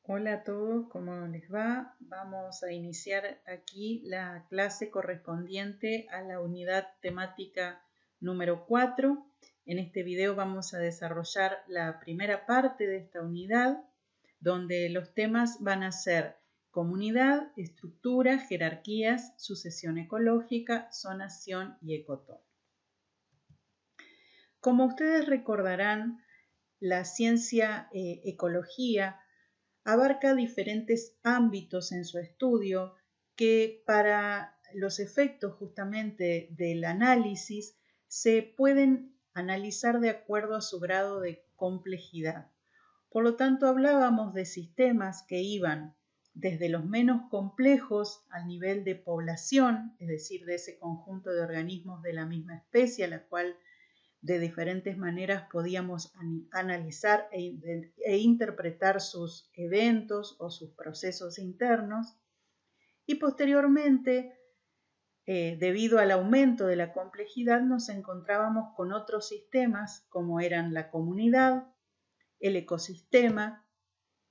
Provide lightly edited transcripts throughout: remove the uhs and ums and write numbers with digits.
Hola a todos, ¿cómo les va? Vamos a iniciar aquí la clase correspondiente a la unidad temática número 4. En este video vamos a desarrollar la primera parte de esta unidad, donde los temas van a ser comunidad, estructura, jerarquías, sucesión ecológica, zonación y ecotono. Como ustedes recordarán, la ciencia ecología abarca diferentes ámbitos en su estudio que para los efectos justamente del análisis se pueden analizar de acuerdo a su grado de complejidad. Por lo tanto, hablábamos de sistemas que iban desde los menos complejos al nivel de población, es decir, de ese conjunto de organismos de la misma especie a la cual de diferentes maneras podíamos analizar e interpretar sus eventos o sus procesos internos. Y posteriormente, debido al aumento de la complejidad, nos encontrábamos con otros sistemas como eran la comunidad, el ecosistema,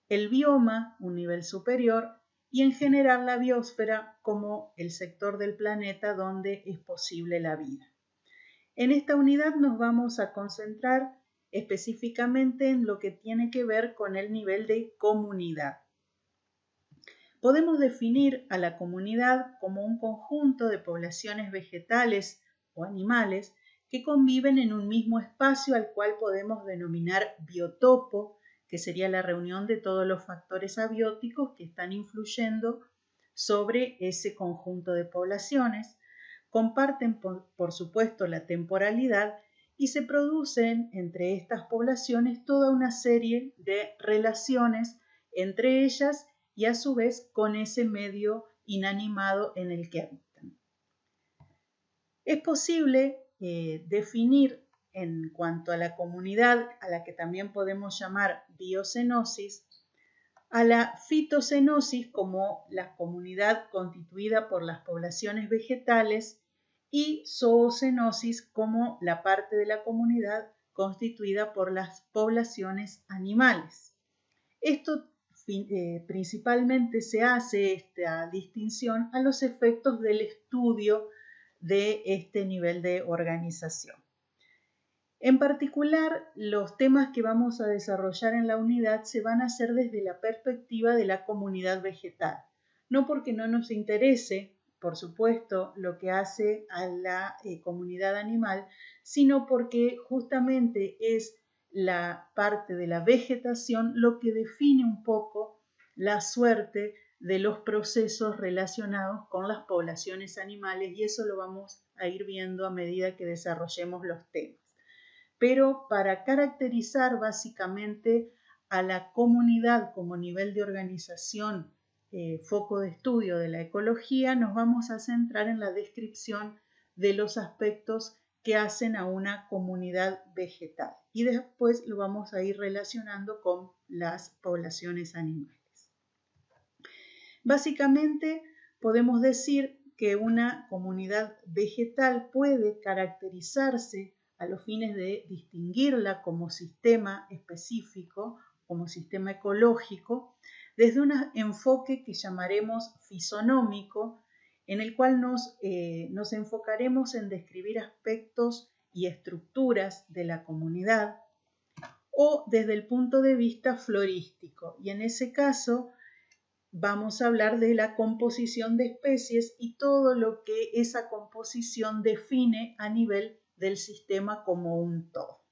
el bioma, un nivel superior, y en general la biosfera como el sector del planeta donde es posible la vida. En esta unidad nos vamos a concentrar específicamente en lo que tiene que ver con el nivel de comunidad. Podemos definir a la comunidad como un conjunto de poblaciones vegetales o animales que conviven en un mismo espacio al cual podemos denominar biotopo, que sería la reunión de todos los factores abióticos que están influyendo sobre ese conjunto de poblaciones. Comparten, por supuesto, la temporalidad y se producen entre estas poblaciones toda una serie de relaciones entre ellas y a su vez con ese medio inanimado en el que habitan. Es posible definir en cuanto a la comunidad, a la que también podemos llamar biocenosis, a la fitocenosis como la comunidad constituida por las poblaciones vegetales y zoocenosis como la parte de la comunidad constituida por las poblaciones animales. Esto principalmente se hace esta distinción a los efectos del estudio de este nivel de organización. En particular, los temas que vamos a desarrollar en la unidad se van a hacer desde la perspectiva de la comunidad vegetal. No porque no nos interese, por supuesto, lo que hace a la comunidad animal, sino porque justamente es la parte de la vegetación lo que define un poco la suerte de los procesos relacionados con las poblaciones animales, y eso lo vamos a ir viendo a medida que desarrollemos los temas. Pero para caracterizar básicamente a la comunidad como nivel de organización, foco de estudio de la ecología, nos vamos a centrar en la descripción de los aspectos que hacen a una comunidad vegetal y después lo vamos a ir relacionando con las poblaciones animales. Básicamente podemos decir que una comunidad vegetal puede caracterizarse a los fines de distinguirla como sistema específico, como sistema ecológico, desde un enfoque que llamaremos fisonómico, en el cual nos enfocaremos en describir aspectos y estructuras de la comunidad, o desde el punto de vista florístico, y en ese caso vamos a hablar de la composición de especies y todo lo que esa composición define a nivel del sistema como un todo.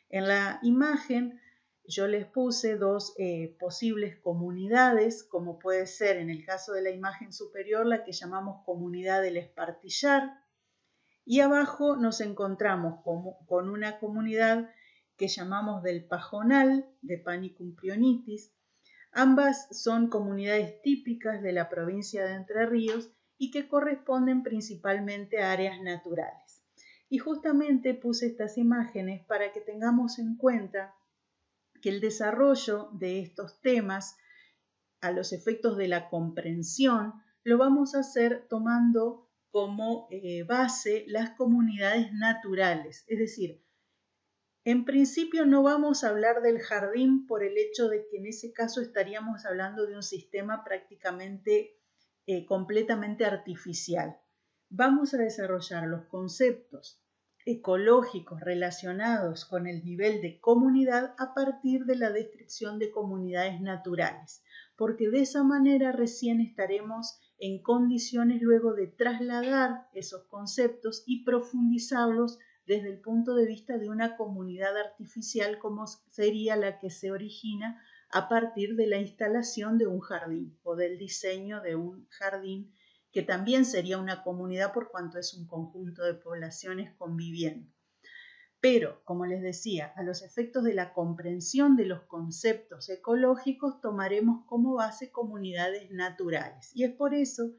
En la imagen yo les puse dos posibles comunidades, como puede ser en el caso de la imagen superior la que llamamos comunidad del espartillar, y abajo nos encontramos con una comunidad que llamamos del pajonal, de Panicum prionitis. Ambas son comunidades típicas de la provincia de Entre Ríos y que corresponden principalmente a áreas naturales. Y justamente puse estas imágenes para que tengamos en cuenta que el desarrollo de estos temas a los efectos de la comprensión lo vamos a hacer tomando como base las comunidades naturales, es decir, En principio no vamos a hablar del jardín por el hecho de que en ese caso estaríamos hablando de un sistema prácticamente completamente artificial. Vamos a desarrollar los conceptos ecológicos relacionados con el nivel de comunidad a partir de la descripción de comunidades naturales, porque de esa manera recién estaremos en condiciones luego de trasladar esos conceptos y profundizarlos desde el punto de vista de una comunidad artificial como sería la que se origina a partir de la instalación de un jardín o del diseño de un jardín, que también sería una comunidad por cuanto es un conjunto de poblaciones conviviendo. Pero, como les decía, a los efectos de la comprensión de los conceptos ecológicos tomaremos como base comunidades naturales. Y es por eso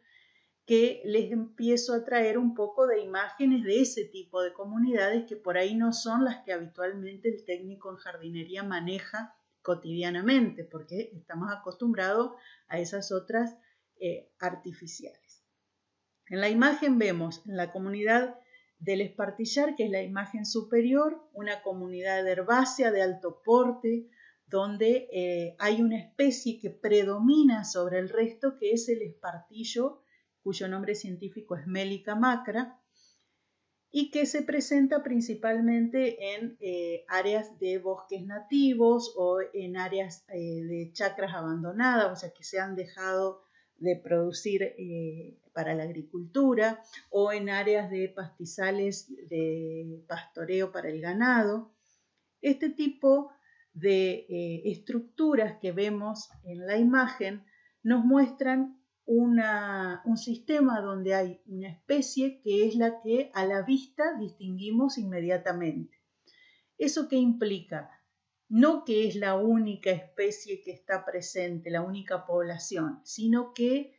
que les empiezo a traer un poco de imágenes de ese tipo de comunidades que por ahí no son las que habitualmente el técnico en jardinería maneja cotidianamente, porque estamos acostumbrados a esas otras artificiales. En la imagen vemos en la comunidad del Espartillar, que es la imagen superior, una comunidad herbácea de alto porte, donde hay una especie que predomina sobre el resto, que es el espartillo, cuyo nombre científico es Melica macra, y que se presenta principalmente en áreas de bosques nativos o en áreas de chacras abandonadas, o sea que se han dejado de producir para la agricultura, o en áreas de pastizales de pastoreo para el ganado. Este tipo de estructuras que vemos en la imagen nos muestran un sistema donde hay una especie que es la que a la vista distinguimos inmediatamente. ¿Eso qué implica? No que es la única especie que está presente, la única población, sino que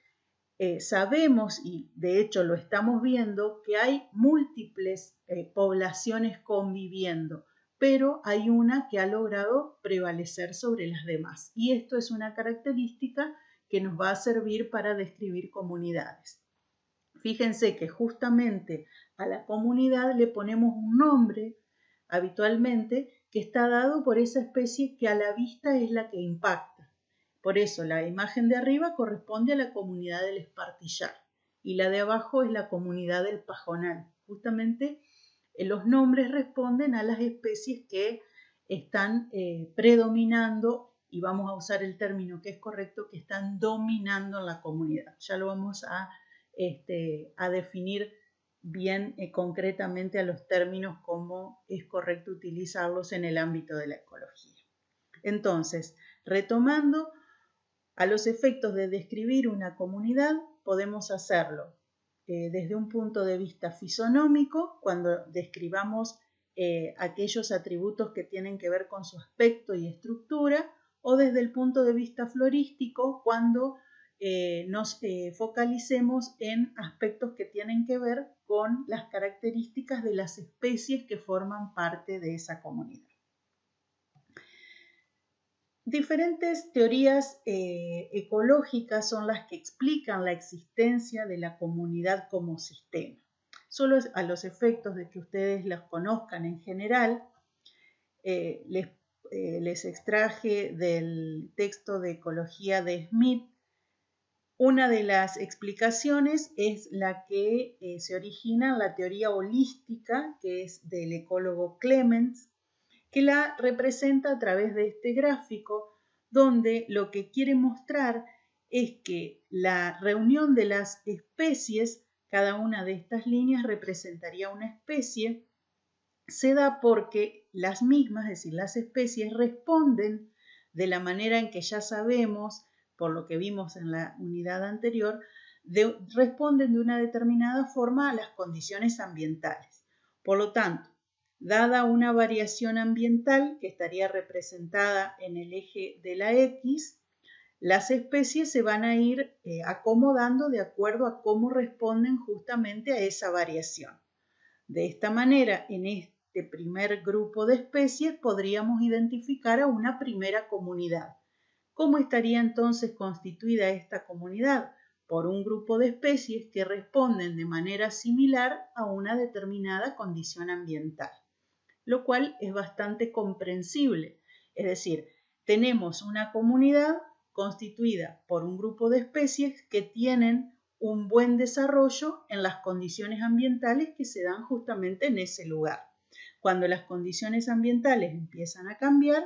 sabemos, y de hecho lo estamos viendo, que hay múltiples poblaciones conviviendo, pero hay una que ha logrado prevalecer sobre las demás. Y esto es una característica que nos va a servir para describir comunidades. Fíjense que justamente a la comunidad le ponemos un nombre habitualmente que está dado por esa especie que a la vista es la que impacta. Por eso la imagen de arriba corresponde a la comunidad del Espartillar y la de abajo es la comunidad del Pajonal. Justamente los nombres responden a las especies que están predominando, y vamos a usar el término que es correcto, que están dominando en la comunidad. Ya lo vamos a definir bien concretamente a los términos cómo es correcto utilizarlos en el ámbito de la ecología. Entonces, retomando, a los efectos de describir una comunidad, podemos hacerlo desde un punto de vista fisonómico, cuando describamos aquellos atributos que tienen que ver con su aspecto y estructura, o desde el punto de vista florístico, cuando nos focalicemos en aspectos que tienen que ver con las características de las especies que forman parte de esa comunidad. Diferentes teorías ecológicas son las que explican la existencia de la comunidad como sistema. Solo a los efectos de que ustedes las conozcan en general, les extraje del texto de ecología de Smith. Una de las explicaciones es la que se origina en la teoría holística, que es del ecólogo Clements, que la representa a través de este gráfico, donde lo que quiere mostrar es que la reunión de las especies, cada una de estas líneas representaría una especie, se da porque las mismas, es decir, las especies responden de la manera en que ya sabemos, por lo que vimos en la unidad anterior, responden de una determinada forma a las condiciones ambientales. Por lo tanto, dada una variación ambiental que estaría representada en el eje de la X, las especies se van a ir acomodando de acuerdo a cómo responden justamente a esa variación. De esta manera, en este primer grupo de especies podríamos identificar a una primera comunidad. ¿Cómo estaría entonces constituida esta comunidad? Por un grupo de especies que responden de manera similar a una determinada condición ambiental. lo cual es bastante comprensible. Es decir, tenemos una comunidad constituida por un grupo de especies que tienen un buen desarrollo en las condiciones ambientales que se dan justamente en ese lugar. Cuando las condiciones ambientales empiezan a cambiar,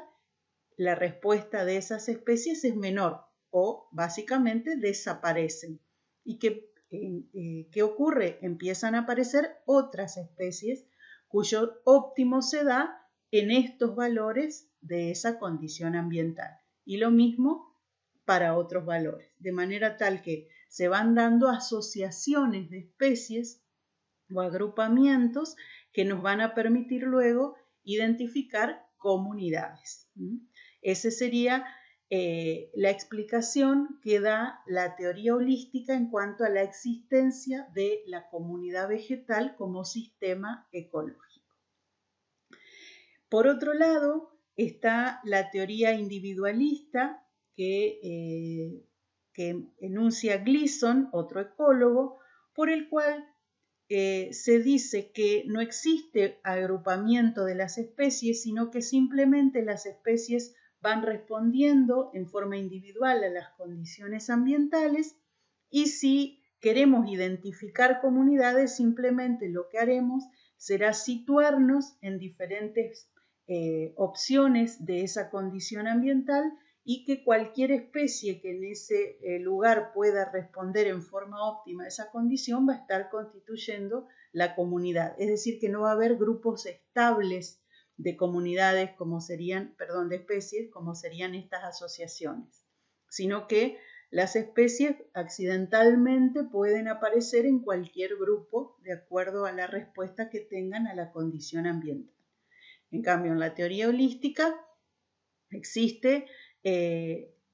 la respuesta de esas especies es menor o básicamente desaparecen. ¿Y qué ocurre? Empiezan a aparecer otras especies cuyo óptimo se da en estos valores de esa condición ambiental. Y lo mismo para otros valores, de manera tal que se van dando asociaciones de especies o agrupamientos que nos van a permitir luego identificar comunidades. Esa sería la explicación que da la teoría holística en cuanto a la existencia de la comunidad vegetal como sistema ecológico. Por otro lado, está la teoría individualista que enuncia Gleason, otro ecólogo, por el cual se dice que no existe agrupamiento de las especies, sino que simplemente las especies van respondiendo en forma individual a las condiciones ambientales, y si queremos identificar comunidades, simplemente lo que haremos será situarnos en diferentes opciones de esa condición ambiental, y que cualquier especie que en ese lugar pueda responder en forma óptima a esa condición va a estar constituyendo la comunidad. Es decir, que no va a haber grupos estables de comunidades de especies como serían estas asociaciones, sino que las especies accidentalmente pueden aparecer en cualquier grupo de acuerdo a la respuesta que tengan a la condición ambiental. En cambio, en la teoría holística existe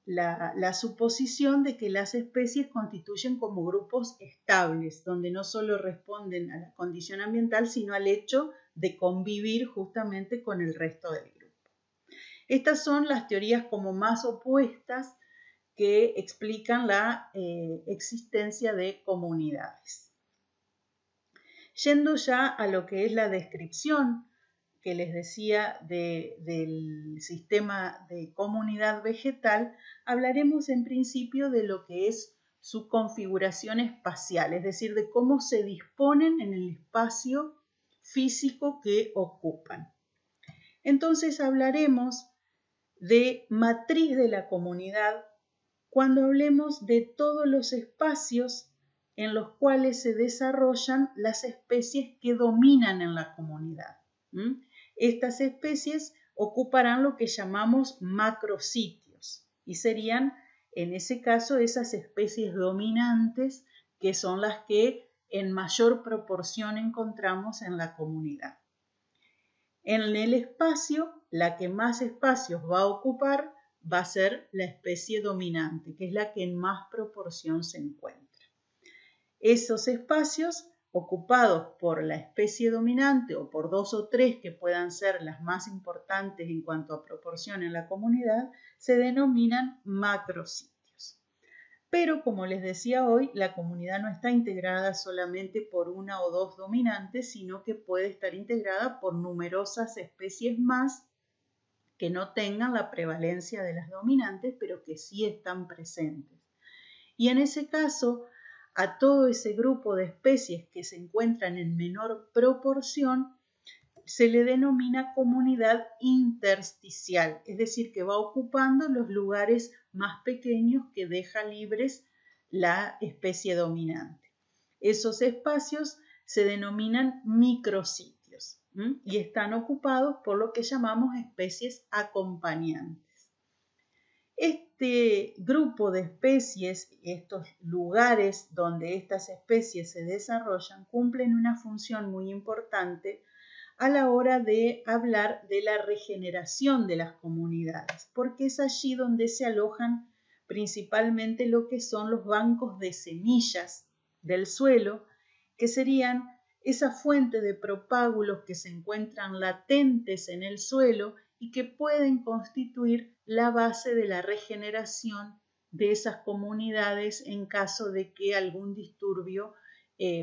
la suposición de que las especies constituyen como grupos estables, donde no solo responden a la condición ambiental, sino al hecho de convivir justamente con el resto del grupo. Estas son las teorías como más opuestas que explican la existencia de comunidades. Yendo ya a lo que es la descripción que les decía del sistema de comunidad vegetal, hablaremos en principio de lo que es su configuración espacial, es decir, de cómo se disponen en el espacio físico que ocupan. Entonces hablaremos de matriz de la comunidad cuando hablemos de todos los espacios en los cuales se desarrollan las especies que dominan en la comunidad. Estas especies ocuparán lo que llamamos macrositios y serían, en ese caso, esas especies dominantes que son las que en mayor proporción encontramos en la comunidad. En el espacio, la que más espacios va a ocupar va a ser la especie dominante, que es la que en más proporción se encuentra. Esos espacios ocupados por la especie dominante o por dos o tres que puedan ser las más importantes en cuanto a proporción en la comunidad, se denominan macrositios. Pero, como les decía hoy, la comunidad no está integrada solamente por una o dos dominantes, sino que puede estar integrada por numerosas especies más que no tengan la prevalencia de las dominantes, pero que sí están presentes. Y en ese caso, a todo ese grupo de especies que se encuentran en menor proporción, se le denomina comunidad intersticial, es decir, que va ocupando los lugares más pequeños que deja libres la especie dominante. Esos espacios se denominan micrositios y están ocupados por lo que llamamos especies acompañantes. Este grupo de especies, estos lugares donde estas especies se desarrollan, cumplen una función muy importante a la hora de hablar de la regeneración de las comunidades, porque es allí donde se alojan principalmente lo que son los bancos de semillas del suelo, que serían esa fuente de propágulos que se encuentran latentes en el suelo y que pueden constituir la base de la regeneración de esas comunidades en caso de que algún disturbio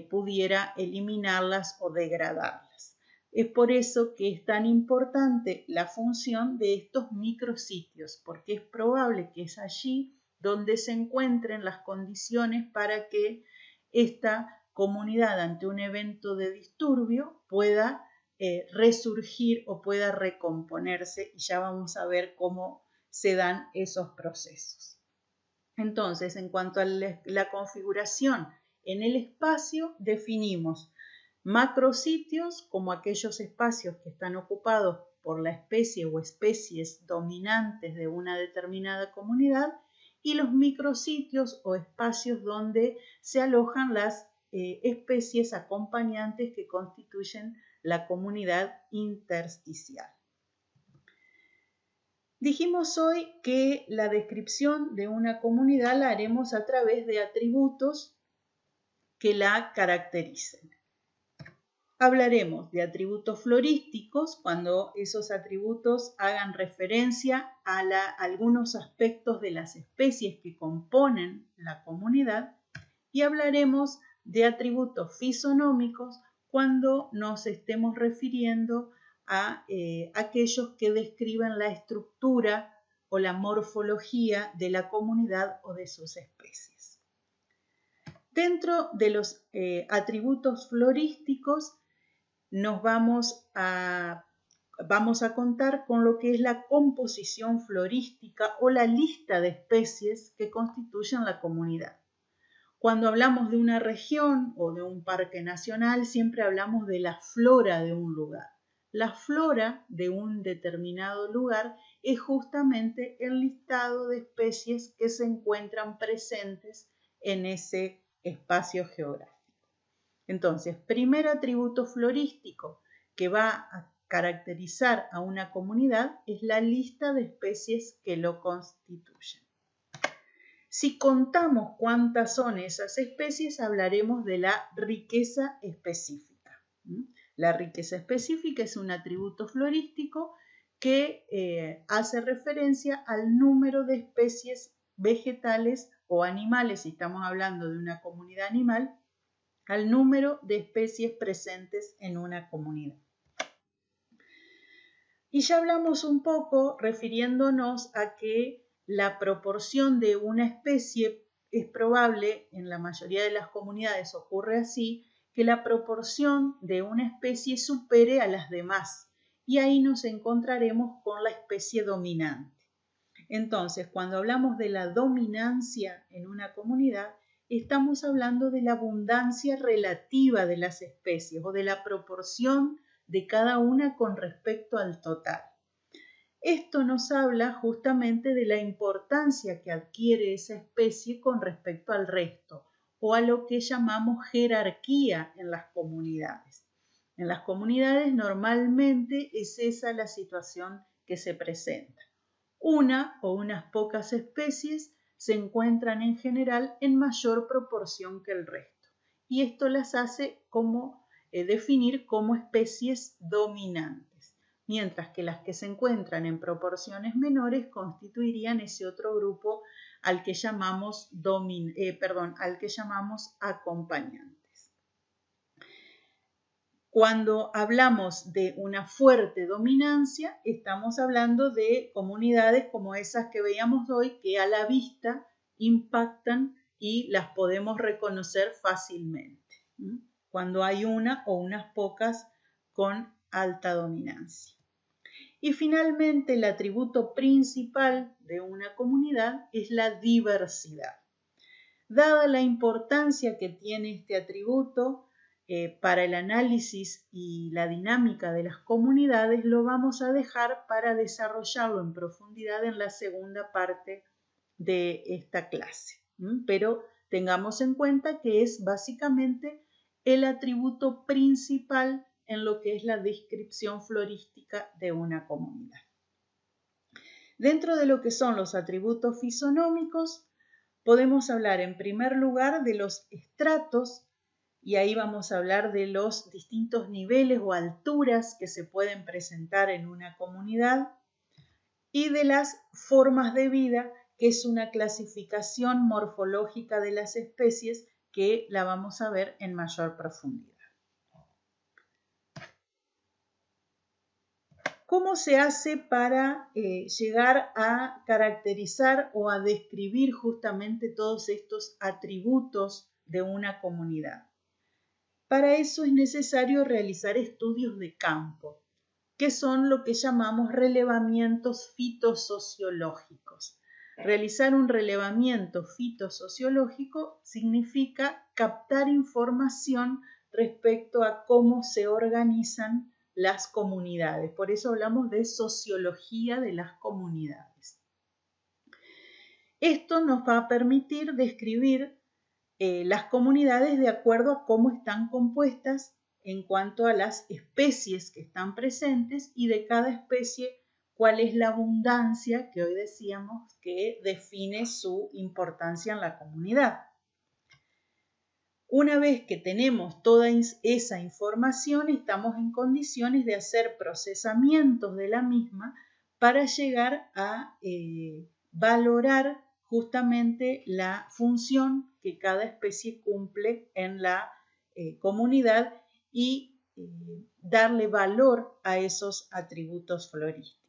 pudiera eliminarlas o degradarlas. Es por eso que es tan importante la función de estos micrositios, porque es probable que es allí donde se encuentren las condiciones para que esta comunidad ante un evento de disturbio pueda resurgir o pueda recomponerse, y ya vamos a ver cómo se dan esos procesos. Entonces, en cuanto a la configuración en el espacio, definimos macrositios como aquellos espacios que están ocupados por la especie o especies dominantes de una determinada comunidad, y los micrositios o espacios donde se alojan las especies acompañantes que constituyen la comunidad intersticial. Dijimos hoy que la descripción de una comunidad la haremos a través de atributos que la caractericen. Hablaremos de atributos florísticos cuando esos atributos hagan referencia a algunos aspectos de las especies que componen la comunidad, y hablaremos de atributos fisonómicos cuando nos estemos refiriendo a aquellos que describen la estructura o la morfología de la comunidad o de sus especies. Dentro de los atributos florísticos vamos a contar con lo que es la composición florística o la lista de especies que constituyen la comunidad. Cuando hablamos de una región o de un parque nacional, siempre hablamos de la flora de un lugar. La flora de un determinado lugar es justamente el listado de especies que se encuentran presentes en ese espacio geográfico. Entonces, primer atributo florístico que va a caracterizar a una comunidad es la lista de especies que lo constituyen. Si contamos cuántas son esas especies, hablaremos de la riqueza específica. La riqueza específica es un atributo florístico que hace referencia al número de especies vegetales o animales, si estamos hablando de una comunidad animal, al número de especies presentes en una comunidad. Y ya hablamos un poco refiriéndonos a que la proporción de una especie es probable, en la mayoría de las comunidades ocurre así, que la proporción de una especie supere a las demás, y ahí nos encontraremos con la especie dominante. Entonces, cuando hablamos de la dominancia en una comunidad, estamos hablando de la abundancia relativa de las especies o de la proporción de cada una con respecto al total. Esto nos habla justamente de la importancia que adquiere esa especie con respecto al resto, o a lo que llamamos jerarquía en las comunidades. En las comunidades normalmente es esa la situación que se presenta. Una o unas pocas especies se encuentran en general en mayor proporción que el resto, y esto las hace definir como especies dominantes, mientras que las que se encuentran en proporciones menores constituirían ese otro grupo al que llamamos acompañantes. Cuando hablamos de una fuerte dominancia, estamos hablando de comunidades como esas que veíamos hoy, que a la vista impactan y las podemos reconocer fácilmente, cuando hay una o unas pocas con alta dominancia. Y finalmente, el atributo principal de una comunidad es la diversidad. Dada la importancia que tiene este atributo para el análisis y la dinámica de las comunidades, lo vamos a dejar para desarrollarlo en profundidad en la segunda parte de esta clase. Pero tengamos en cuenta que es básicamente el atributo principal en lo que es la descripción florística de una comunidad. Dentro de lo que son los atributos fisonómicos, podemos hablar en primer lugar de los estratos, y ahí vamos a hablar de los distintos niveles o alturas que se pueden presentar en una comunidad, y de las formas de vida, que es una clasificación morfológica de las especies que la vamos a ver en mayor profundidad. ¿Cómo se hace para llegar a caracterizar o a describir justamente todos estos atributos de una comunidad? Para eso es necesario realizar estudios de campo, que son lo que llamamos relevamientos fitosociológicos. Realizar un relevamiento fitosociológico significa captar información respecto a cómo se organizan las comunidades. Por eso hablamos de sociología de las comunidades. Esto nos va a permitir describir las comunidades de acuerdo a cómo están compuestas en cuanto a las especies que están presentes y de cada especie cuál es la abundancia que hoy decíamos que define su importancia en la comunidad. Una vez que tenemos toda esa información, estamos en condiciones de hacer procesamientos de la misma para llegar a valorar justamente la función que cada especie cumple en la comunidad y darle valor a esos atributos florísticos.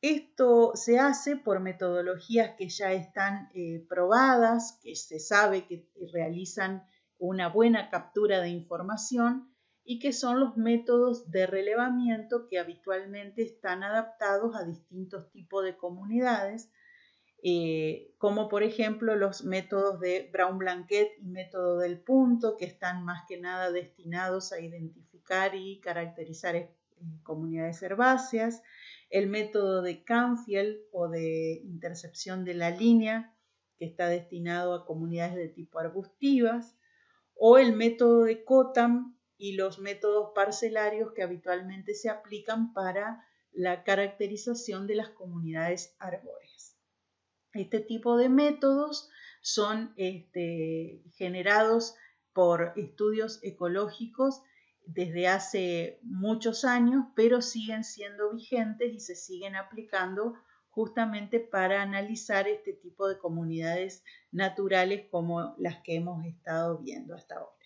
Esto se hace por metodologías que ya están probadas, que se sabe que realizan una buena captura de información y que son los métodos de relevamiento que habitualmente están adaptados a distintos tipos de comunidades, como por ejemplo los métodos de Brown-Blanquet y método del punto, que están más que nada destinados a identificar y caracterizar comunidades herbáceas, el método de Canfield o de intercepción de la línea, que está destinado a comunidades de tipo arbustivas, o el método de Cotham y los métodos parcelarios que habitualmente se aplican para la caracterización de las comunidades arbóreas. Este tipo de métodos son generados por estudios ecológicos desde hace muchos años, pero siguen siendo vigentes y se siguen aplicando justamente para analizar este tipo de comunidades naturales como las que hemos estado viendo hasta ahora.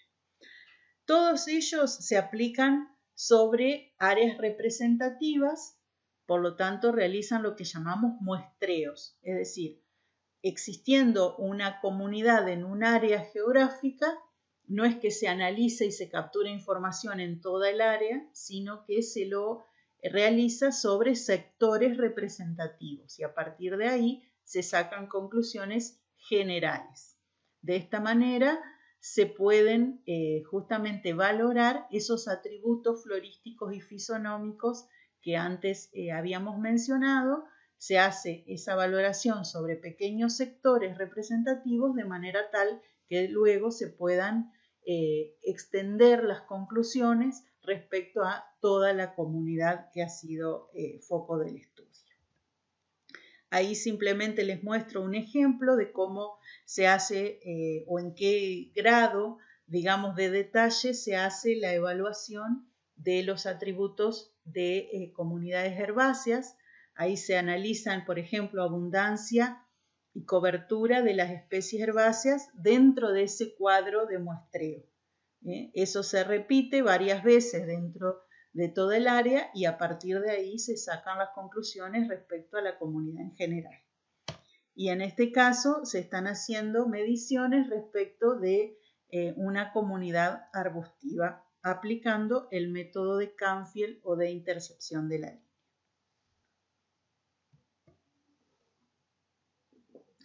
Todos ellos se aplican sobre áreas representativas, por lo tanto realizan lo que llamamos muestreos, es decir, existiendo una comunidad en un área geográfica, no es que se analice y se capture información en toda el área, sino que se lo realiza sobre sectores representativos y a partir de ahí se sacan conclusiones generales. De esta manera se pueden justamente valorar esos atributos florísticos y fisonómicos que antes habíamos mencionado. Se hace esa valoración sobre pequeños sectores representativos de manera tal que luego se puedan extender las conclusiones respecto a toda la comunidad que ha sido foco del estudio. Ahí simplemente les muestro un ejemplo de cómo se hace o en qué grado, digamos, de detalle se hace la evaluación de los atributos de comunidades herbáceas. Ahí se analizan, por ejemplo, abundancia y cobertura de las especies herbáceas dentro de ese cuadro de muestreo. Eso se repite varias veces dentro de todo el área y a partir de ahí se sacan las conclusiones respecto a la comunidad en general. Y en este caso se están haciendo mediciones respecto de una comunidad arbustiva aplicando el método de Canfield o de intercepción de la línea.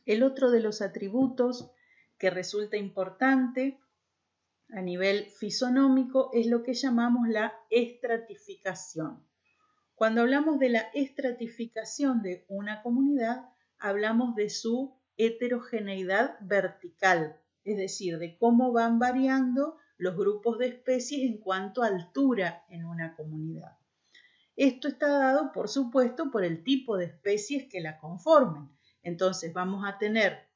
El otro de los atributos que resulta importante a nivel fisonómico es lo que llamamos la estratificación. Cuando hablamos de la estratificación de una comunidad, hablamos de su heterogeneidad vertical, es decir, de cómo van variando los grupos de especies en cuanto a altura en una comunidad. Esto está dado, por supuesto, por el tipo de especies que la conformen. Entonces vamos a tener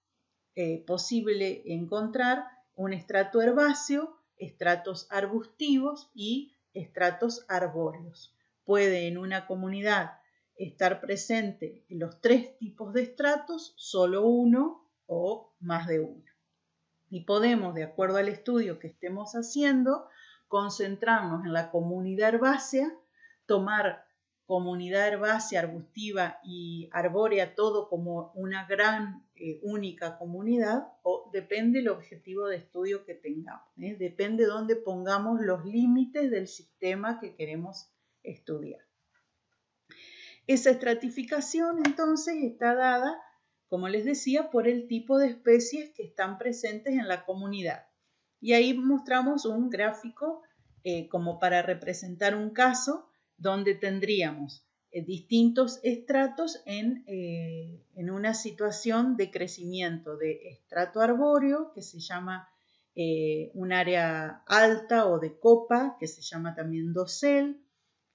posible encontrar un estrato herbáceo, estratos arbustivos y estratos arbóreos. Puede en una comunidad estar presente en los tres tipos de estratos, solo uno o más de uno. Y podemos, de acuerdo al estudio que estemos haciendo, concentrarnos en la comunidad herbácea tomar comunidad herbácea, arbustiva y arbórea todo como una gran única comunidad, o depende del objetivo de estudio que tengamos, depende de dónde pongamos los límites del sistema que queremos estudiar. Esa estratificación entonces está dada, como les decía, por el tipo de especies que están presentes en la comunidad. Y ahí mostramos un gráfico como para representar un caso donde tendríamos distintos estratos en una situación de crecimiento de estrato arbóreo, que se llama un área alta o de copa, que se llama también dosel,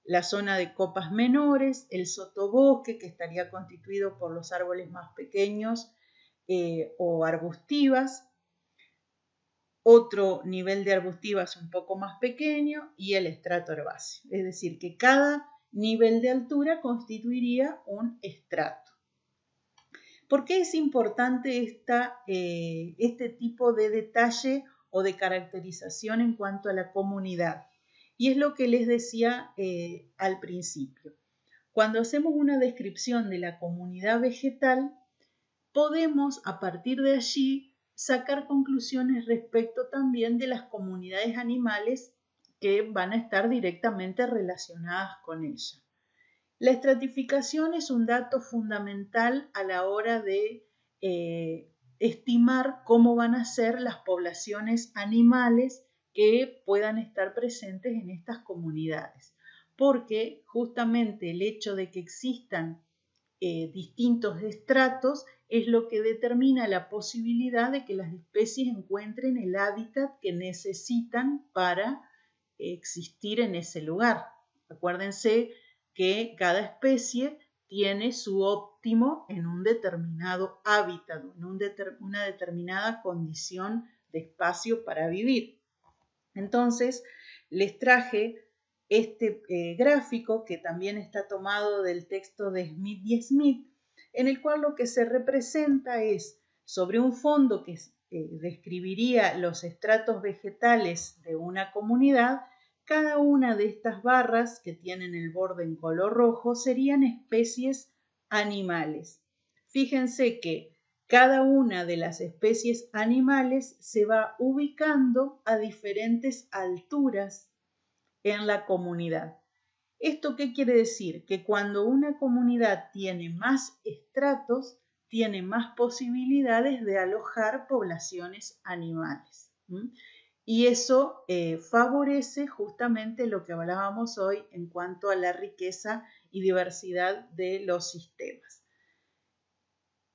la zona de copas menores, el sotobosque, que estaría constituido por los árboles más pequeños o arbustivas, otro nivel de arbustivas un poco más pequeño y el estrato herbáceo. Es decir, que cada nivel de altura constituiría un estrato. ¿Por qué es importante este tipo de detalle o de caracterización en cuanto a la comunidad? Y es lo que les decía al principio. Cuando hacemos una descripción de la comunidad vegetal, podemos a partir de allí sacar conclusiones respecto también de las comunidades animales que van a estar directamente relacionadas con ella. La estratificación es un dato fundamental a la hora de estimar cómo van a ser las poblaciones animales que puedan estar presentes en estas comunidades, porque justamente el hecho de que existan distintos estratos es lo que determina la posibilidad de que las especies encuentren el hábitat que necesitan para existir en ese lugar. Acuérdense que cada especie tiene su óptimo en un determinado hábitat, en una determinada condición de espacio para vivir. Entonces, les traje este gráfico que también está tomado del texto de Smith y Smith, en el cual lo que se representa es sobre un fondo que describiría los estratos vegetales de una comunidad. Cada una de estas barras que tienen el borde en color rojo serían especies animales. Fíjense que cada una de las especies animales se va ubicando a diferentes alturas en la comunidad. ¿Esto qué quiere decir? Que cuando una comunidad tiene más estratos, tiene más posibilidades de alojar poblaciones animales. Y eso favorece justamente lo que hablábamos hoy en cuanto a la riqueza y diversidad de los sistemas.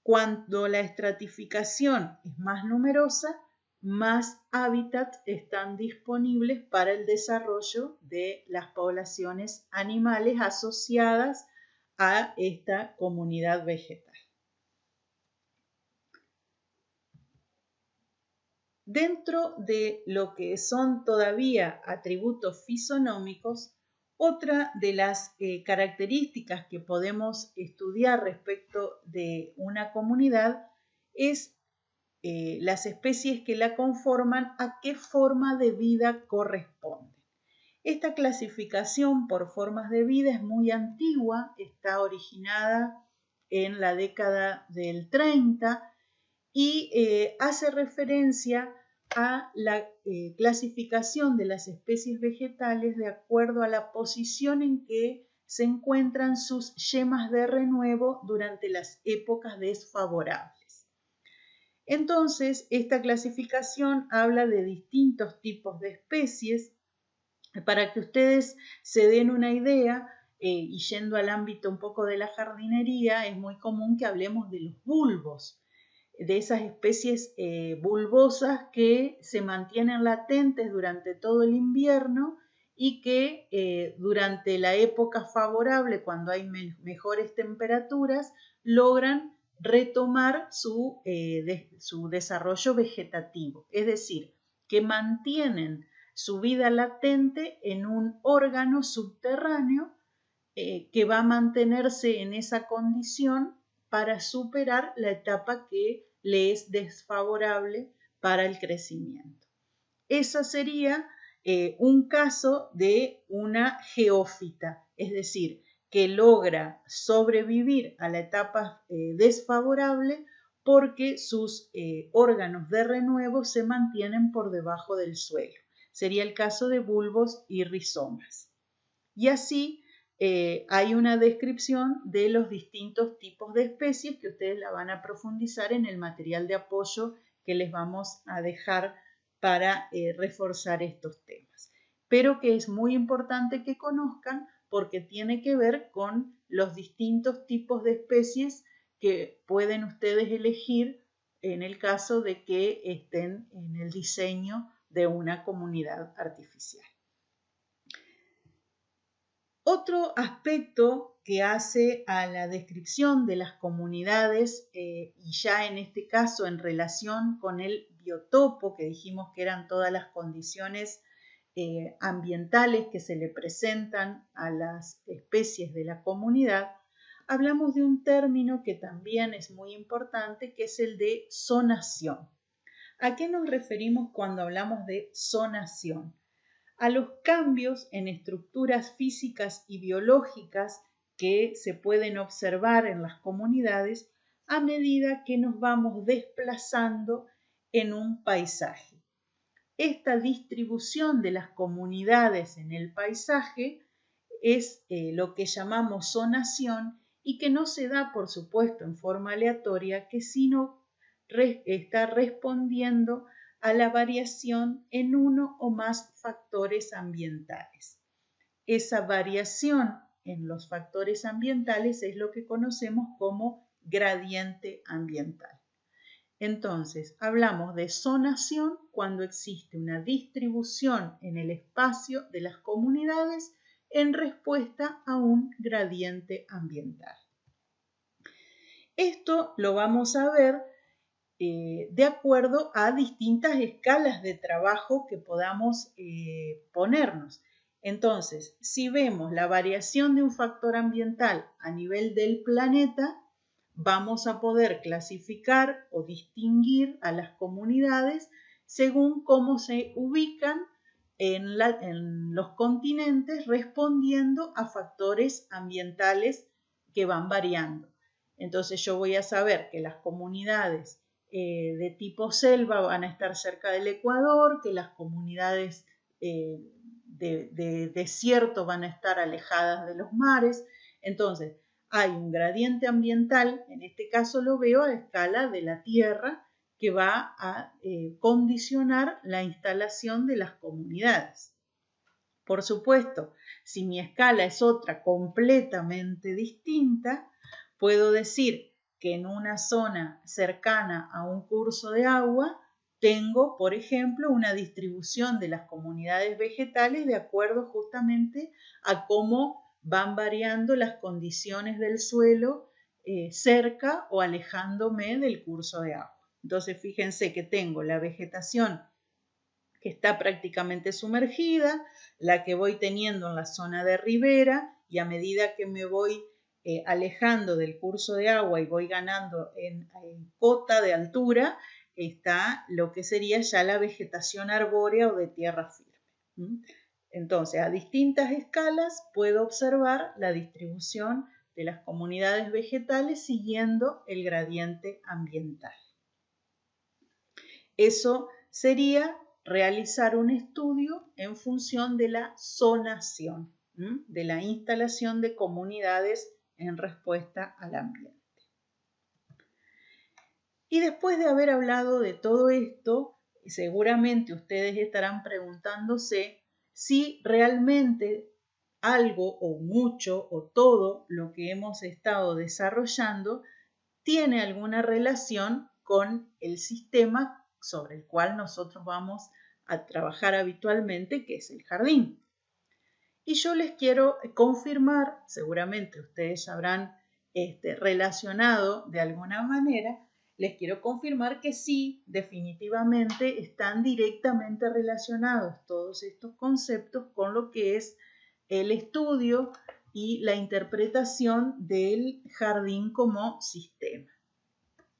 Cuando la estratificación es más numerosa, más hábitats están disponibles para el desarrollo de las poblaciones animales asociadas a esta comunidad vegetal. Dentro de lo que son todavía atributos fisonómicos, otra de las características que podemos estudiar respecto de una comunidad es las especies que la conforman, a qué forma de vida corresponden. Esta clasificación por formas de vida es muy antigua, está originada en la década del 30 y hace referencia a la clasificación de las especies vegetales de acuerdo a la posición en que se encuentran sus yemas de renuevo durante las épocas desfavorables. Entonces, esta clasificación habla de distintos tipos de especies. Para que ustedes se den una idea, y yendo al ámbito un poco de la jardinería, es muy común que hablemos de los bulbos, de esas especies bulbosas que se mantienen latentes durante todo el invierno y que durante la época favorable, cuando hay mejores temperaturas, logran retomar su desarrollo vegetativo, es decir, que mantienen su vida latente en un órgano subterráneo que va a mantenerse en esa condición para superar la etapa que le es desfavorable para el crecimiento. Ese sería un caso de una geófita. es decir, que logra sobrevivir a la etapa desfavorable porque sus órganos de renuevo se mantienen por debajo del suelo. Sería el caso de bulbos y rizomas. Y así hay una descripción de los distintos tipos de especies que ustedes la van a profundizar en el material de apoyo que les vamos a dejar para reforzar estos temas. Pero que es muy importante que conozcan porque tiene que ver con los distintos tipos de especies que pueden ustedes elegir en el caso de que estén en el diseño de una comunidad artificial. Otro aspecto que hace a la descripción de las comunidades, y ya en este caso en relación con el biotopo, que dijimos que eran todas las condiciones ambientales que se le presentan a las especies de la comunidad, hablamos de un término que también es muy importante, que es el de zonación. ¿A qué nos referimos cuando hablamos de zonación? A los cambios en estructuras físicas y biológicas que se pueden observar en las comunidades a medida que nos vamos desplazando en un paisaje. Esta distribución de las comunidades en el paisaje es lo que llamamos zonación y que no se da, por supuesto, en forma aleatoria, que sino está respondiendo a la variación en uno o más factores ambientales. Esa variación en los factores ambientales es lo que conocemos como gradiente ambiental. Entonces, hablamos de zonación cuando existe una distribución en el espacio de las comunidades en respuesta a un gradiente ambiental. Esto lo vamos a ver de acuerdo a distintas escalas de trabajo que podamos ponernos. Entonces, si vemos la variación de un factor ambiental a nivel del planeta, vamos a poder clasificar o distinguir a las comunidades según cómo se ubican en los continentes respondiendo a factores ambientales que van variando. Entonces yo voy a saber que las comunidades de tipo selva van a estar cerca del Ecuador, que las comunidades de desierto van a estar alejadas de los mares. Entonces, hay un gradiente ambiental, en este caso lo veo a escala de la Tierra, que va a condicionar la instalación de las comunidades. Por supuesto, si mi escala es otra completamente distinta, puedo decir que en una zona cercana a un curso de agua tengo, por ejemplo, una distribución de las comunidades vegetales de acuerdo justamente a cómo van variando las condiciones del suelo cerca o alejándome del curso de agua. Entonces, fíjense que tengo la vegetación que está prácticamente sumergida, la que voy teniendo en la zona de ribera, y a medida que me voy alejando del curso de agua y voy ganando en cota de altura, está lo que sería ya la vegetación arbórea o de tierra firme. Entonces, a distintas escalas puedo observar la distribución de las comunidades vegetales siguiendo el gradiente ambiental. Eso sería realizar un estudio en función de la zonación, de la instalación de comunidades en respuesta al ambiente. Y después de haber hablado de todo esto, seguramente ustedes estarán preguntándose si realmente algo o mucho o todo lo que hemos estado desarrollando tiene alguna relación con el sistema sobre el cual nosotros vamos a trabajar habitualmente, que es el jardín. Y yo les quiero confirmar, seguramente ustedes habrán relacionado de alguna manera, les quiero confirmar que sí, definitivamente están directamente relacionados todos estos conceptos con lo que es el estudio y la interpretación del jardín como sistema.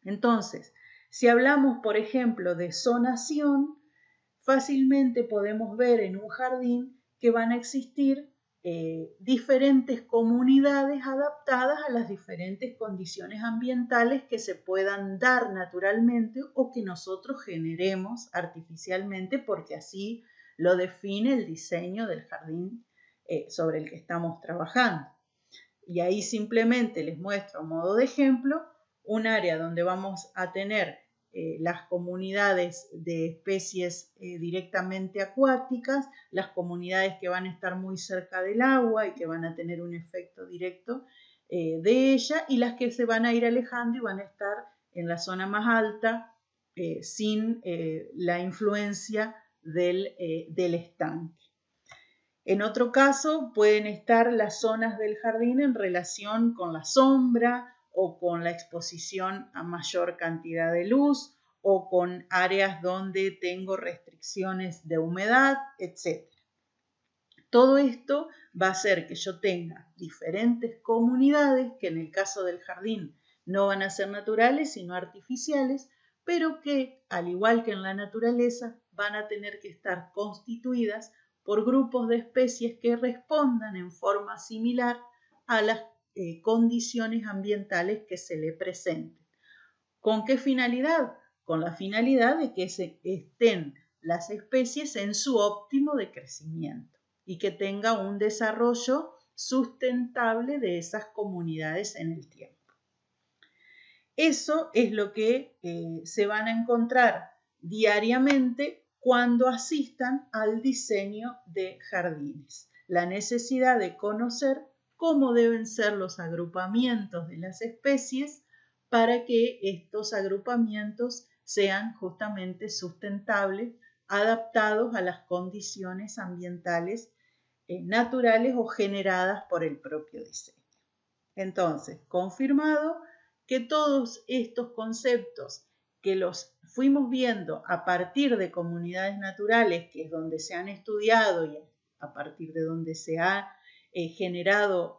Entonces, si hablamos, por ejemplo, de zonación, fácilmente podemos ver en un jardín que van a existir diferentes comunidades adaptadas a las diferentes condiciones ambientales que se puedan dar naturalmente o que nosotros generemos artificialmente, porque así lo define el diseño del jardín sobre el que estamos trabajando. Y ahí simplemente les muestro a modo de ejemplo un área donde vamos a tener las comunidades de especies directamente acuáticas, las comunidades que van a estar muy cerca del agua y que van a tener un efecto directo de ella, y las que se van a ir alejando y van a estar en la zona más alta sin la influencia del estanque. En otro caso, pueden estar las zonas del jardín en relación con la sombra o con la exposición a mayor cantidad de luz o con áreas donde tengo restricciones de humedad, etc. Todo esto va a hacer que yo tenga diferentes comunidades que en el caso del jardín no van a ser naturales sino artificiales, pero que al igual que en la naturaleza van a tener que estar constituidas por grupos de especies que respondan en forma similar a las condiciones ambientales que se le presenten. ¿Con qué finalidad? Con la finalidad de que estén las especies en su óptimo de crecimiento y que tenga un desarrollo sustentable de esas comunidades en el tiempo. Eso es lo que se van a encontrar diariamente cuando asistan al diseño de jardines. La necesidad de conocer cómo deben ser los agrupamientos de las especies para que estos agrupamientos sean justamente sustentables, adaptados a las condiciones ambientales naturales o generadas por el propio diseño. Entonces, confirmado que todos estos conceptos que los fuimos viendo a partir de comunidades naturales, que es donde se han estudiado y a partir de donde se ha generado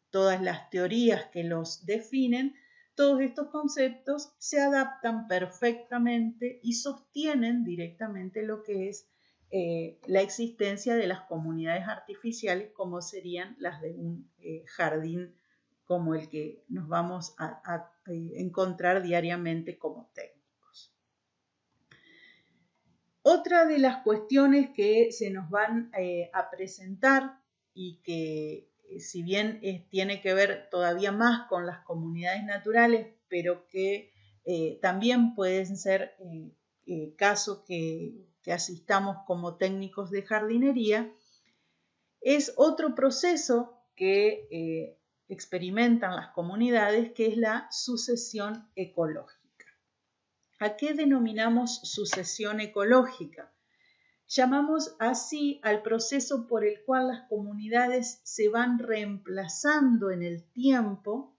todas las teorías que los definen, todos estos conceptos se adaptan perfectamente y sostienen directamente lo que es la existencia de las comunidades artificiales, como serían las de un jardín como el que nos vamos a encontrar diariamente como técnicos. Otra de las cuestiones que se nos van a presentar y que si bien tiene que ver todavía más con las comunidades naturales, pero que también pueden ser casos que asistamos como técnicos de jardinería, es otro proceso que experimentan las comunidades, que es la sucesión ecológica. ¿A qué denominamos sucesión ecológica? Llamamos así al proceso por el cual las comunidades se van reemplazando en el tiempo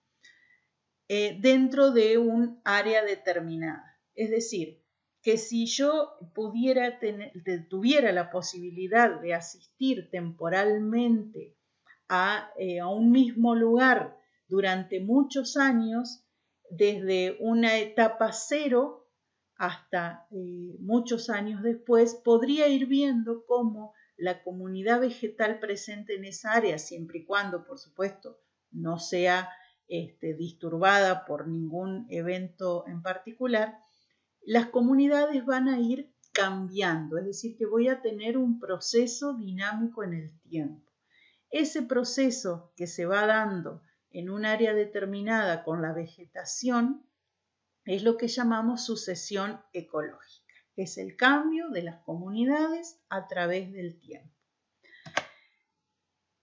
dentro de un área determinada. Es decir, que si yo tuviera la posibilidad de asistir temporalmente a un mismo lugar durante muchos años, desde una etapa cero hasta muchos años después, podría ir viendo cómo la comunidad vegetal presente en esa área, siempre y cuando, por supuesto, no sea disturbada por ningún evento en particular, las comunidades van a ir cambiando, es decir, que voy a tener un proceso dinámico en el tiempo. Ese proceso que se va dando en un área determinada con la vegetación es lo que llamamos sucesión ecológica. Es el cambio de las comunidades a través del tiempo.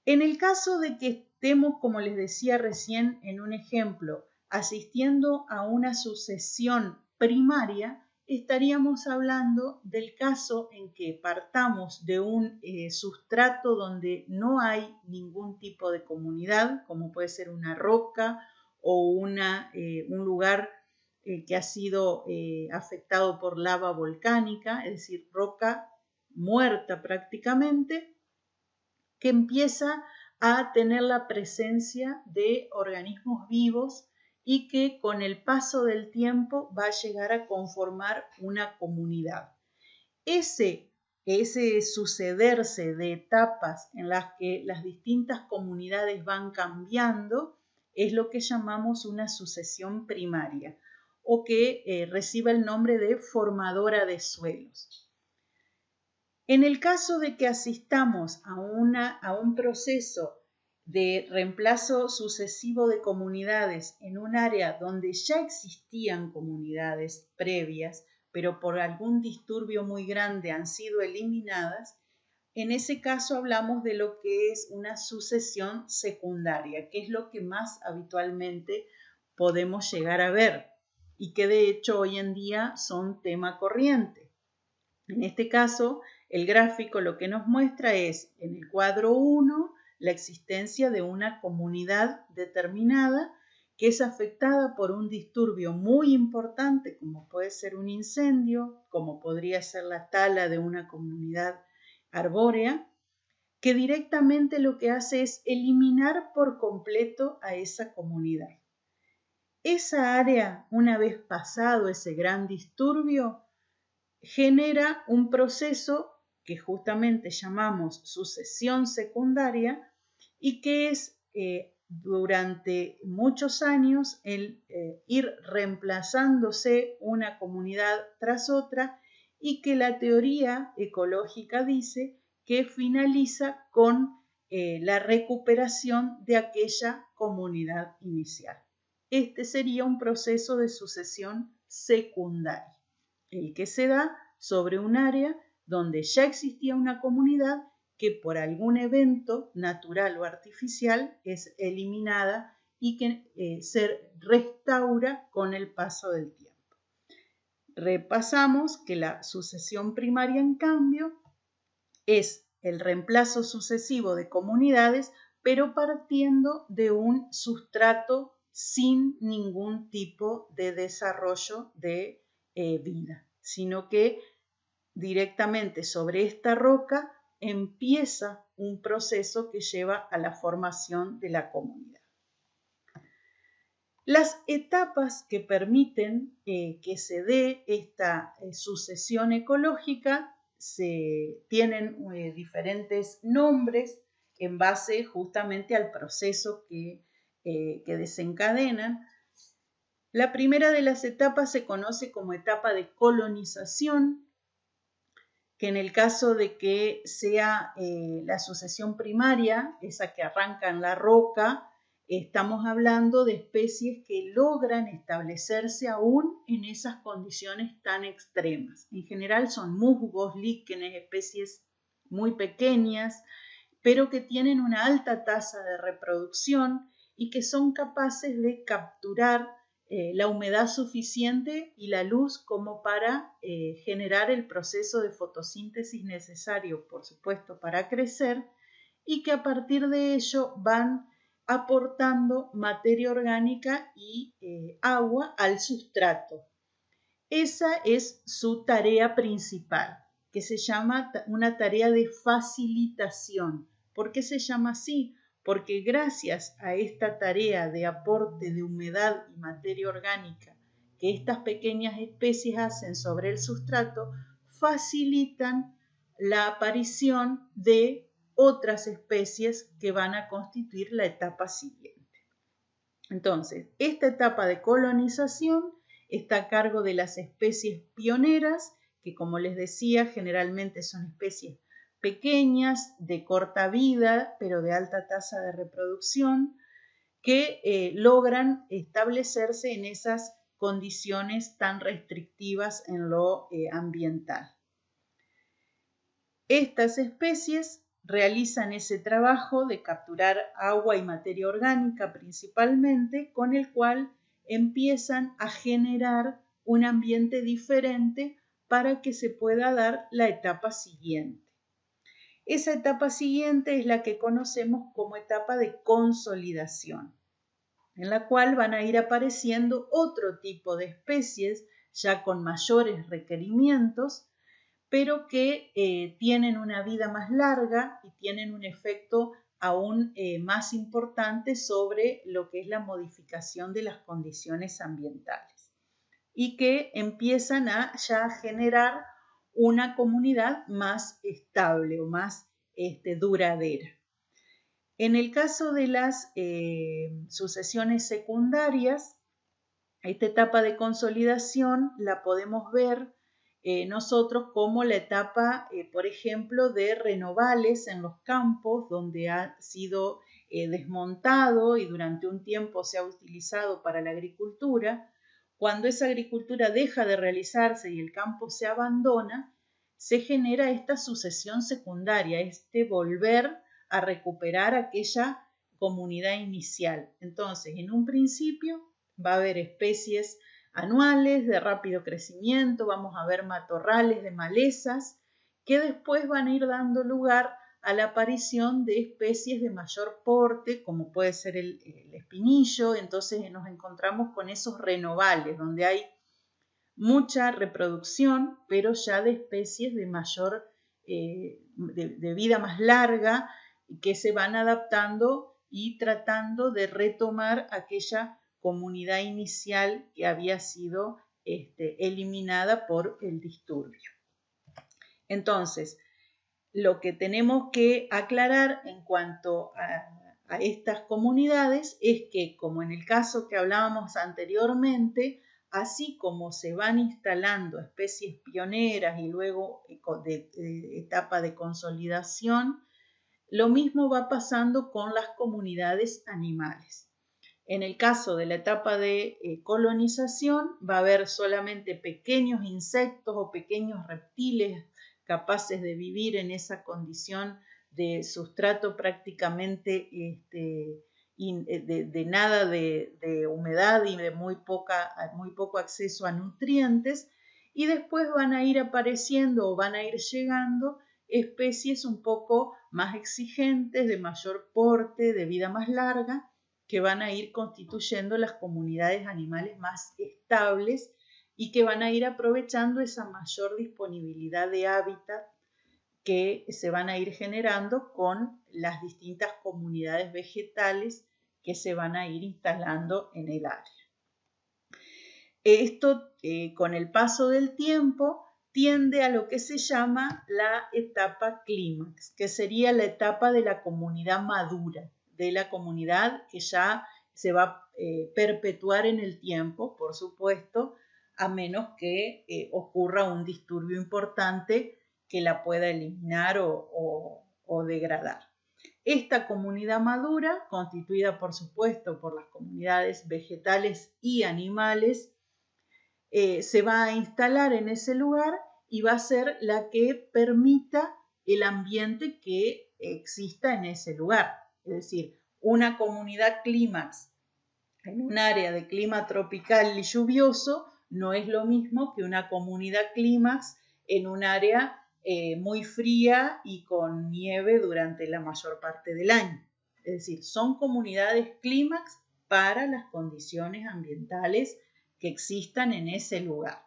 En el caso de que estemos, como les decía recién en un ejemplo, asistiendo a una sucesión primaria, estaríamos hablando del caso en que partamos de un sustrato donde no hay ningún tipo de comunidad, como puede ser una roca o un lugar que ha sido afectado por lava volcánica, es decir, roca muerta prácticamente, que empieza a tener la presencia de organismos vivos y que con el paso del tiempo va a llegar a conformar una comunidad. Ese ese sucederse de etapas en las que las distintas comunidades van cambiando, es lo que llamamos una sucesión primaria, o que recibe el nombre de formadora de suelos. En el caso de que asistamos a un proceso de reemplazo sucesivo de comunidades en un área donde ya existían comunidades previas, pero por algún disturbio muy grande han sido eliminadas, en ese caso hablamos de lo que es una sucesión secundaria, que es lo que más habitualmente podemos llegar a ver y que de hecho hoy en día son tema corriente. En este caso, el gráfico lo que nos muestra es, en el cuadro 1, la existencia de una comunidad determinada que es afectada por un disturbio muy importante, como puede ser un incendio, como podría ser la tala de una comunidad arbórea, que directamente lo que hace es eliminar por completo a esa comunidad. Esa área, una vez pasado ese gran disturbio, genera un proceso que justamente llamamos sucesión secundaria y que es durante muchos años el ir reemplazándose una comunidad tras otra y que la teoría ecológica dice que finaliza con la recuperación de aquella comunidad inicial. Este sería un proceso de sucesión secundaria, el que se da sobre un área donde ya existía una comunidad que por algún evento natural o artificial es eliminada y que se restaura con el paso del tiempo. Repasamos que la sucesión primaria, en cambio, es el reemplazo sucesivo de comunidades, pero partiendo de un sustrato sin ningún tipo de desarrollo de vida, sino que directamente sobre esta roca empieza un proceso que lleva a la formación de la comunidad. Las etapas que permiten que se dé esta sucesión ecológica tienen diferentes nombres en base justamente al proceso que desencadenan. La primera de las etapas se conoce como etapa de colonización, que en el caso de que sea la sucesión primaria, esa que arranca en la roca, estamos hablando de especies que logran establecerse aún en esas condiciones tan extremas. En general son musgos, líquenes, especies muy pequeñas, pero que tienen una alta tasa de reproducción y que son capaces de capturar la humedad suficiente y la luz como para generar el proceso de fotosíntesis necesario, por supuesto, para crecer, y que a partir de ello van aportando materia orgánica y agua al sustrato. Esa es su tarea principal, que se llama una tarea de facilitación. ¿Por qué se llama así? Porque gracias a esta tarea de aporte de humedad y materia orgánica que estas pequeñas especies hacen sobre el sustrato, facilitan la aparición de otras especies que van a constituir la etapa siguiente. Entonces, esta etapa de colonización está a cargo de las especies pioneras, que como les decía, generalmente son especies pequeñas, de corta vida, pero de alta tasa de reproducción, que logran establecerse en esas condiciones tan restrictivas en lo ambiental. Estas especies realizan ese trabajo de capturar agua y materia orgánica principalmente, con el cual empiezan a generar un ambiente diferente para que se pueda dar la etapa siguiente. Esa etapa siguiente es la que conocemos como etapa de consolidación, en la cual van a ir apareciendo otro tipo de especies ya con mayores requerimientos, pero que tienen una vida más larga y tienen un efecto aún más importante sobre lo que es la modificación de las condiciones ambientales y que empiezan a ya generar una comunidad más estable o más duradera. En el caso de las sucesiones secundarias, esta etapa de consolidación la podemos ver nosotros como la etapa, por ejemplo, de renovales en los campos, donde ha sido desmontado y durante un tiempo se ha utilizado para la agricultura. Cuando esa agricultura deja de realizarse y el campo se abandona, se genera esta sucesión secundaria, volver a recuperar aquella comunidad inicial. Entonces, en un principio va a haber especies anuales de rápido crecimiento, vamos a ver matorrales de malezas que después van a ir dando lugar a la aparición de especies de mayor porte, como puede ser el espinillo. Entonces nos encontramos con esos renovales, donde hay mucha reproducción, pero ya de especies de mayor, de vida más larga, que se van adaptando y tratando de retomar aquella comunidad inicial que había sido eliminada por el disturbio. Entonces, lo que tenemos que aclarar en cuanto a estas comunidades es que, como en el caso que hablábamos anteriormente, así como se van instalando especies pioneras y luego de etapa de consolidación, lo mismo va pasando con las comunidades animales. En el caso de la etapa de colonización, va a haber solamente pequeños insectos o pequeños reptiles capaces de vivir en esa condición de sustrato prácticamente de nada de humedad y de muy poco acceso a nutrientes, y después van a ir apareciendo o van a ir llegando especies un poco más exigentes, de mayor porte, de vida más larga, que van a ir constituyendo las comunidades animales más estables y que van a ir aprovechando esa mayor disponibilidad de hábitat que se van a ir generando con las distintas comunidades vegetales que se van a ir instalando en el área. Esto, con el paso del tiempo, tiende a lo que se llama la etapa clímax, que sería la etapa de la comunidad madura, de la comunidad que ya se va a perpetuar en el tiempo, por supuesto, a menos que ocurra un disturbio importante que la pueda eliminar o degradar. Esta comunidad madura, constituida por supuesto por las comunidades vegetales y animales, se va a instalar en ese lugar y va a ser la que permita el ambiente que exista en ese lugar. Es decir, una comunidad clímax en un área de clima tropical y lluvioso no es lo mismo que una comunidad clímax en un área muy fría y con nieve durante la mayor parte del año. Es decir, son comunidades clímax para las condiciones ambientales que existan en ese lugar.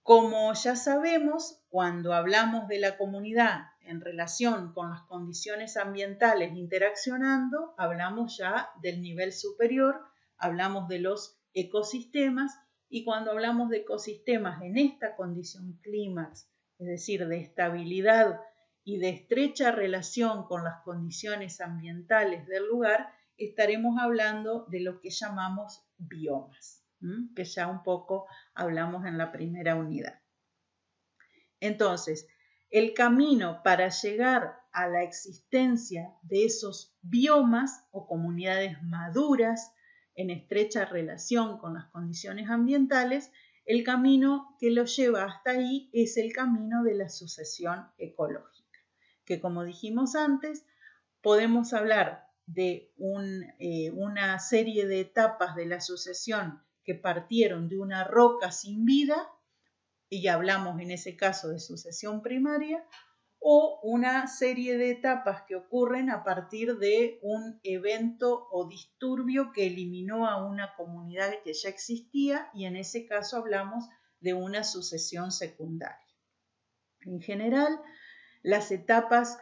Como ya sabemos, cuando hablamos de la comunidad en relación con las condiciones ambientales interaccionando, hablamos ya del nivel superior, hablamos de los ecosistemas, y cuando hablamos de ecosistemas en esta condición clímax, es decir, de estabilidad y de estrecha relación con las condiciones ambientales del lugar, estaremos hablando de lo que llamamos biomas, que ya un poco hablamos en la primera unidad. Entonces, el camino para llegar a la existencia de esos biomas o comunidades maduras en estrecha relación con las condiciones ambientales, el camino que lo lleva hasta ahí es el camino de la sucesión ecológica, que, como dijimos antes, podemos hablar de una serie de etapas de la sucesión que partieron de una roca sin vida, y hablamos en ese caso de sucesión primaria, o una serie de etapas que ocurren a partir de un evento o disturbio que eliminó a una comunidad que ya existía, y en ese caso hablamos de una sucesión secundaria. En general, las etapas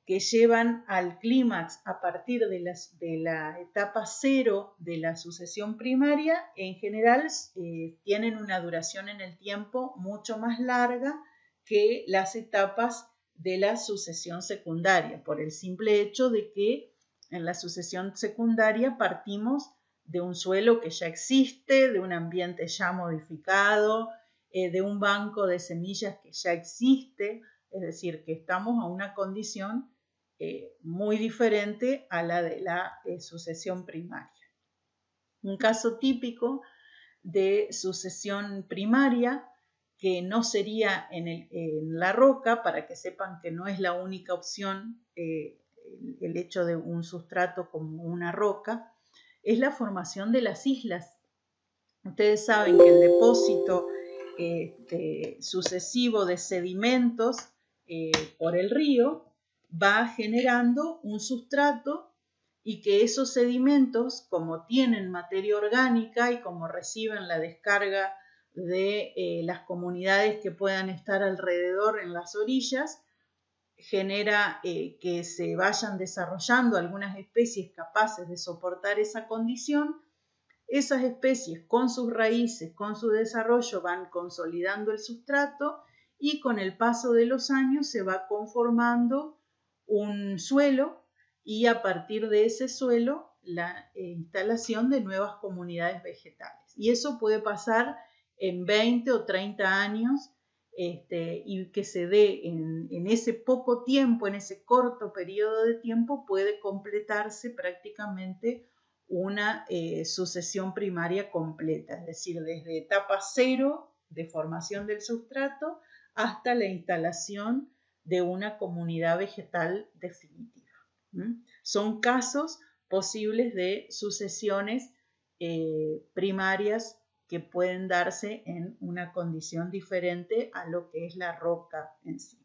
que llevan al clímax a partir de la etapa cero de la sucesión primaria, en general tienen una duración en el tiempo mucho más larga que las etapas de la sucesión secundaria, por el simple hecho de que en la sucesión secundaria partimos de un suelo que ya existe, de un ambiente ya modificado, de un banco de semillas que ya existe, es decir, que estamos a una condición muy diferente a la de la sucesión primaria. Un caso típico de sucesión primaria, que no sería en la roca, para que sepan que no es la única opción el hecho de un sustrato como una roca, es la formación de las islas. Ustedes saben que el depósito sucesivo de sedimentos por el río va generando un sustrato y que esos sedimentos, como tienen materia orgánica y como reciben la descarga de las comunidades que puedan estar alrededor en las orillas, genera que se vayan desarrollando algunas especies capaces de soportar esa condición. Esas especies con sus raíces, con su desarrollo, van consolidando el sustrato y con el paso de los años se va conformando un suelo y a partir de ese suelo la instalación de nuevas comunidades vegetales. Y eso puede pasar en 20 o 30 años y que se dé en ese poco tiempo, en ese corto periodo de tiempo, puede completarse prácticamente una sucesión primaria completa, es decir, desde etapa cero de formación del sustrato hasta la instalación de una comunidad vegetal definitiva. Son casos posibles de sucesiones primarias que pueden darse en una condición diferente a lo que es la roca en sí.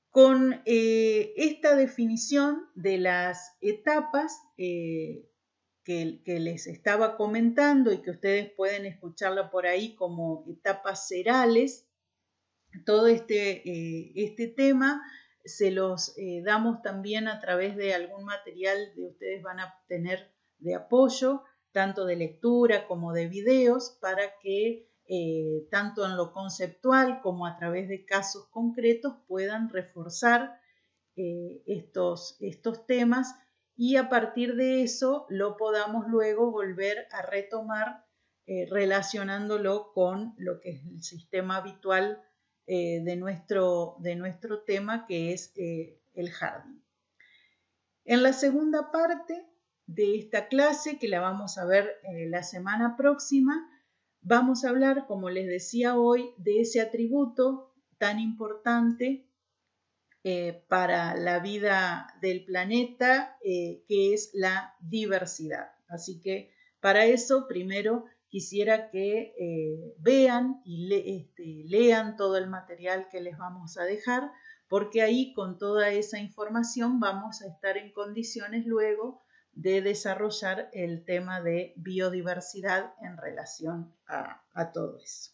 Con esta definición de las etapas que les estaba comentando y que ustedes pueden escucharla por ahí como etapas serales, todo este tema se los damos también a través de algún material que ustedes van a tener de apoyo, tanto de lectura como de videos, para que tanto en lo conceptual como a través de casos concretos puedan reforzar estos temas y a partir de eso lo podamos luego volver a retomar relacionándolo con lo que es el sistema habitual de nuestro tema, que es el jardín. En la segunda parte de esta clase, que la vamos a ver la semana próxima, vamos a hablar, como les decía hoy, de ese atributo tan importante para la vida del planeta, que es la diversidad. Así que para eso, primero quisiera que vean y lean todo el material que les vamos a dejar, porque ahí con toda esa información vamos a estar en condiciones luego de desarrollar el tema de biodiversidad en relación a todo eso.